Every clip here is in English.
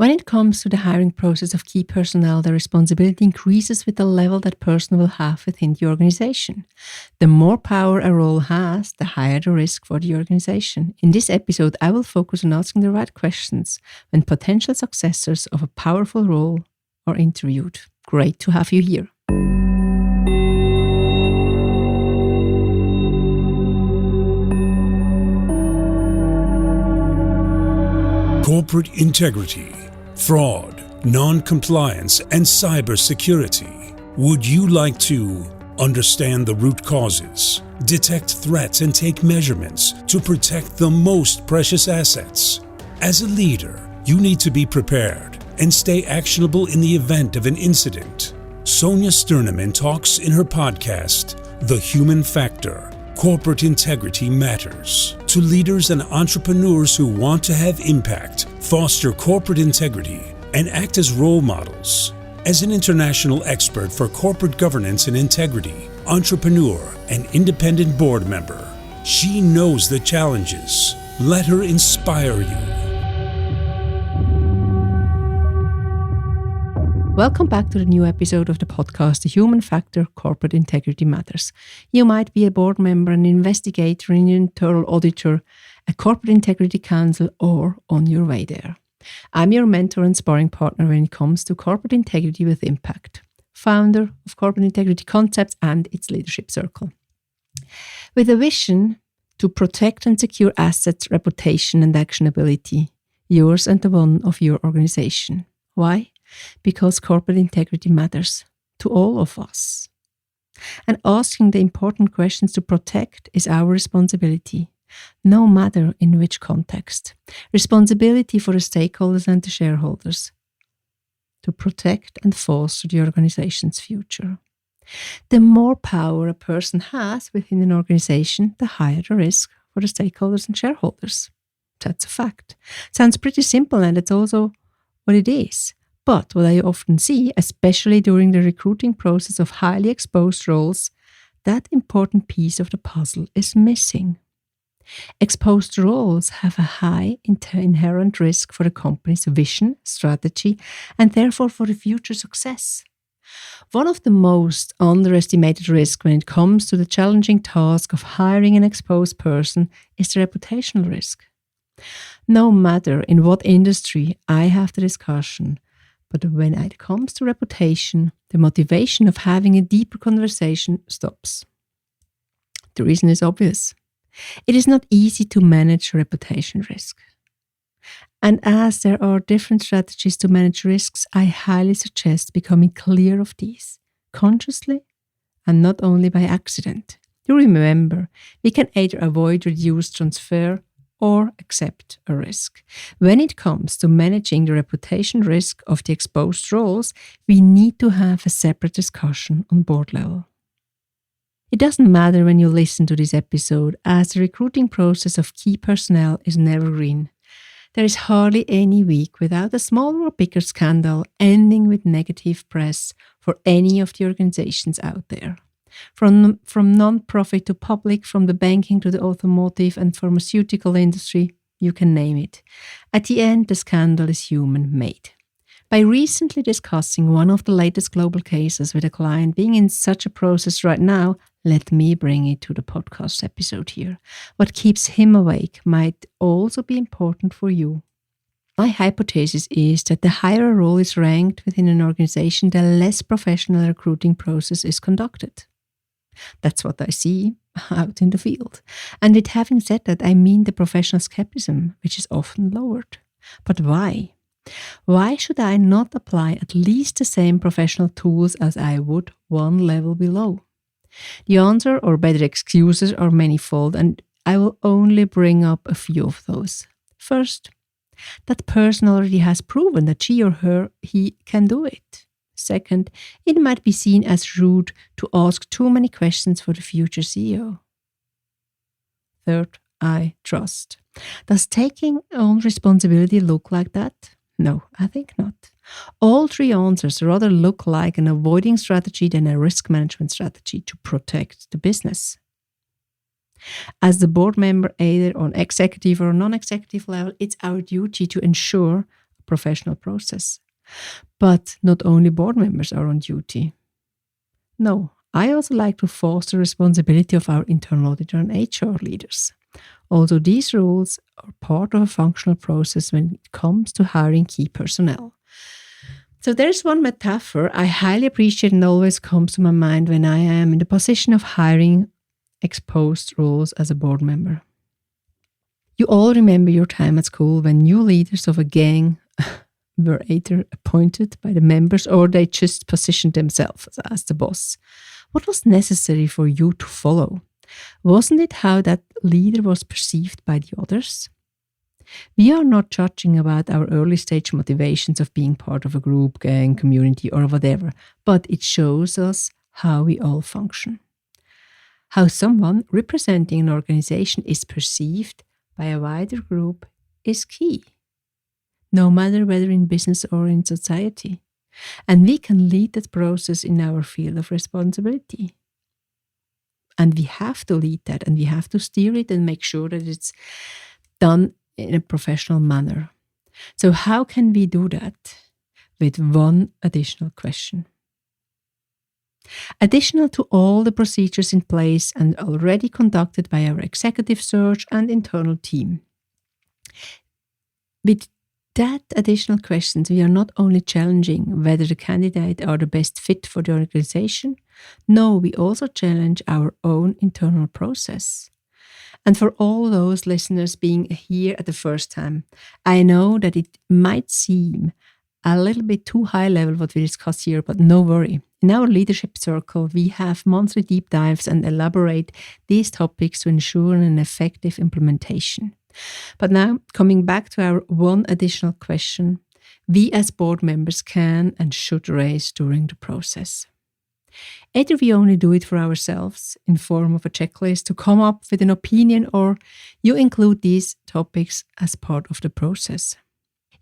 When it comes to the hiring process of key personnel, the responsibility increases with the level that person will have within the organization. The more power a role has, the higher the risk for the organization. In this episode, I will focus on asking the right questions when potential successors of a powerful role are interviewed. Great to have you here. Corporate integrity, fraud, non-compliance, and cybersecurity. Would you like to understand the root causes, detect threats, and take measurements to protect the most precious assets? As a leader, you need to be prepared and stay actionable in the event of an incident. Sonja Stirnimann talks in her podcast, The Human Factor. Corporate integrity matters. To leaders and entrepreneurs who want to have impact, foster corporate integrity, and act as role models. As an international expert for corporate governance and integrity, entrepreneur, and independent board member, she knows the challenges. Let her inspire you. Welcome back to the new episode of the podcast, The Human Factor, Corporate Integrity Matters. You might be a board member, an investigator, an internal auditor, a corporate integrity counsel, or on your way there. I'm your mentor and sparring partner when it comes to corporate integrity with impact, founder of Corporate Integrity Concepts and its leadership circle. With a vision to protect and secure assets, reputation, and actionability, yours and the one of your organization. Why? Because corporate integrity matters to all of us. And asking the important questions to protect is our responsibility, no matter in which context. Responsibility for the stakeholders and the shareholders to protect and foster the organization's future. The more power a person has within an organization, the higher the risk for the stakeholders and shareholders. That's a fact. Sounds pretty simple, and it's also what it is. But what I often see, especially during the recruiting process of highly exposed roles, that important piece of the puzzle is missing. Exposed roles have a high inherent risk for the company's vision, strategy, and therefore for the future success. One of the most underestimated risks when it comes to the challenging task of hiring an exposed person is the reputational risk. No matter in what industry I have the discussion, but when it comes to reputation, the motivation of having a deeper conversation stops. The reason is obvious. It is not easy to manage reputation risk. And as there are different strategies to manage risks, I highly suggest becoming clear of these, consciously and not only by accident. You remember, we can either avoid, reduce, transfer, or accept a risk. When it comes to managing the reputation risk of the exposed roles, we need to have a separate discussion on board level. It doesn't matter when you listen to this episode, as the recruiting process of key personnel is never green. There is hardly any week without a smaller or bigger scandal ending with negative press for any of the organizations out there. From non-profit to public, from the banking to the automotive and pharmaceutical industry, you can name it. At the end, the scandal is human-made. By recently discussing one of the latest global cases with a client being in such a process right now, let me bring it to the podcast episode here. What keeps him awake might also be important for you. My hypothesis is that the higher a role is ranked within an organization, the less professional recruiting process is conducted. That's what I see out in the field. And with having said that, I mean the professional skepticism, which is often lowered. But why? Why should I not apply at least the same professional tools as I would one level below? The answer, or better excuses, are manifold, and I will only bring up a few of those. First, that person already has proven that she or he can do it. Second, it might be seen as rude to ask too many questions for the future CEO. Third, I trust. Does taking on responsibility look like that? No, I think not. All three answers rather look like an avoiding strategy than a risk management strategy to protect the business. As the board member, either on executive or non-executive level, it's our duty to ensure professional process. But not only board members are on duty. No, I also like to foster responsibility of our internal auditor and HR leaders. Although these rules are part of a functional process when it comes to hiring key personnel. So there's one metaphor I highly appreciate and always comes to my mind when I am in the position of hiring exposed roles as a board member. You all remember your time at school when new leaders of a gang were either appointed by the members or they just positioned themselves as the boss. What was necessary for you to follow? Wasn't it how that leader was perceived by the others? We are not judging about our early stage motivations of being part of a group, gang, community, or whatever, but it shows us how we all function. How someone representing an organization is perceived by a wider group is key, no matter whether in business or in society. And we can lead that process in our field of responsibility. And we have to lead that and we have to steer it and make sure that it's done in a professional manner. So how can we do that? With one additional question. Additional to all the procedures in place and already conducted by our executive search and internal team. With that additional questions, we are not only challenging whether the candidate are the best fit for the organization, no, we also challenge our own internal process. And for all those listeners being here at the first time, I know that it might seem a little bit too high level what we discuss here, but no worry. In our leadership circle, we have monthly deep dives and elaborate these topics to ensure an effective implementation. But now, coming back to our one additional question, we as board members can and should raise during the process. Either we only do it for ourselves in form of a checklist to come up with an opinion, or you include these topics as part of the process.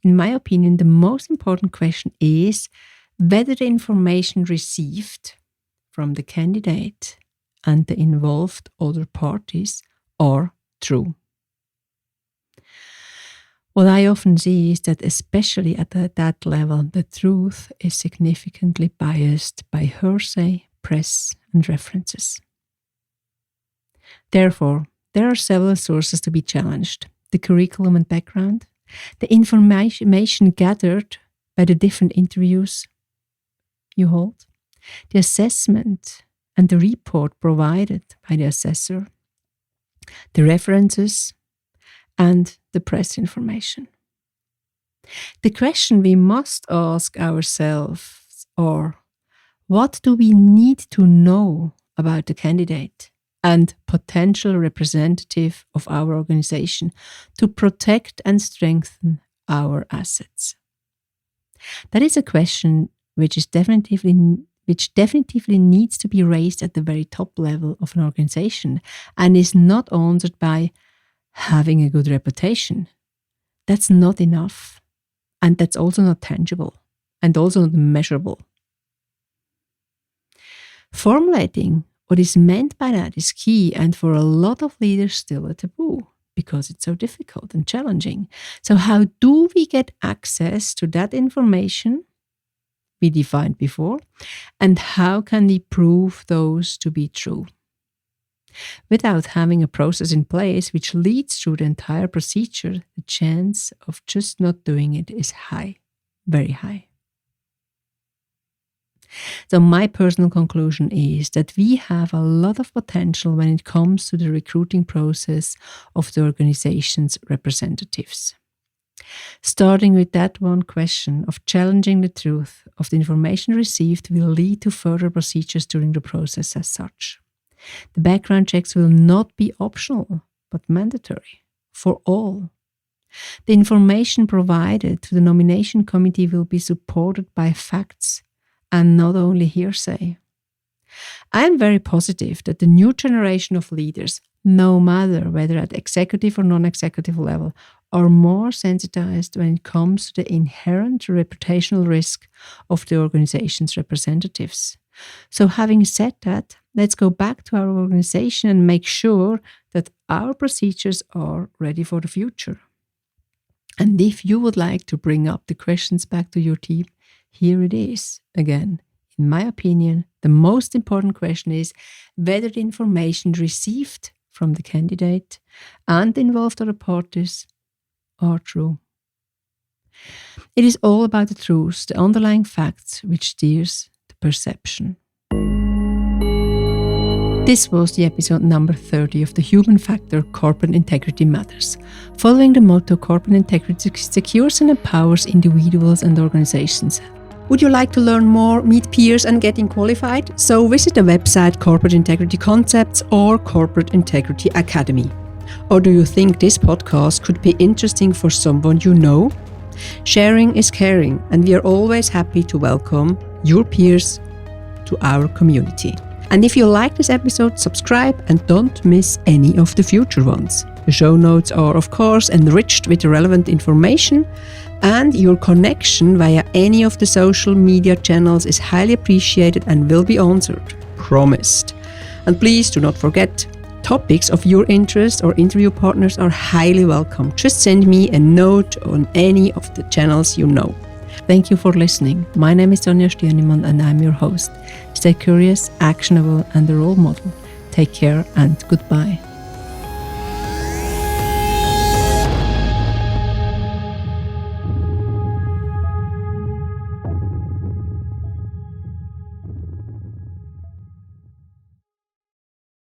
In my opinion, the most important question is whether the information received from the candidate and the involved other parties are true. What I often see is that especially at that level, the truth is significantly biased by hearsay, press, and references. Therefore, there are several sources to be challenged: the curriculum and background, the information gathered by the different interviews you hold, the assessment and the report provided by the assessor, the references, and the press information. The question we must ask ourselves are, what do we need to know about the candidate and potential representative of our organization to protect and strengthen our assets? That is a question which definitely needs to be raised at the very top level of an organization and is not answered by having a good reputation. That's not enough. And that's also not tangible and also not measurable. Formulating what is meant by that is key, and for a lot of leaders still a taboo because it's so difficult and challenging. So how do we get access to that information we defined before, and how can we prove those to be true? Without having a process in place which leads through the entire procedure, the chance of just not doing it is high, very high. So my personal conclusion is that we have a lot of potential when it comes to the recruiting process of the organization's representatives. Starting with that one question of challenging the truth of the information received will lead to further procedures during the process as such. The background checks will not be optional, but mandatory for all. The information provided to the nomination committee will be supported by facts and not only hearsay. I am very positive that the new generation of leaders, no matter whether at executive or non-executive level, are more sensitized when it comes to the inherent reputational risk of the organization's representatives. So having said that, let's go back to our organization and make sure that our procedures are ready for the future. And if you would like to bring up the questions back to your team, here it is. Again, in my opinion, the most important question is whether the information received from the candidate and the involved other parties are true. It is all about the truth, the underlying facts, which steers the perception. This was the episode number 30 of the Human Factor Corporate Integrity Matters. Following the motto, corporate integrity secures and empowers individuals and organizations. Would you like to learn more, meet peers and getting qualified? So visit the website Corporate Integrity Concepts or Corporate Integrity Academy. Or do you think this podcast could be interesting for someone you know? Sharing is caring, and we are always happy to welcome your peers to our community. And if you like this episode, subscribe and don't miss any of the future ones. The show notes are, of course, enriched with relevant information, and your connection via any of the social media channels is highly appreciated and will be answered. Promised. And please do not forget, topics of your interest or interview partners are highly welcome. Just send me a note on any of the channels you know. Thank you for listening. My name is Sonja Stirnimann and I'm your host. Stay curious, actionable and a role model. Take care and goodbye.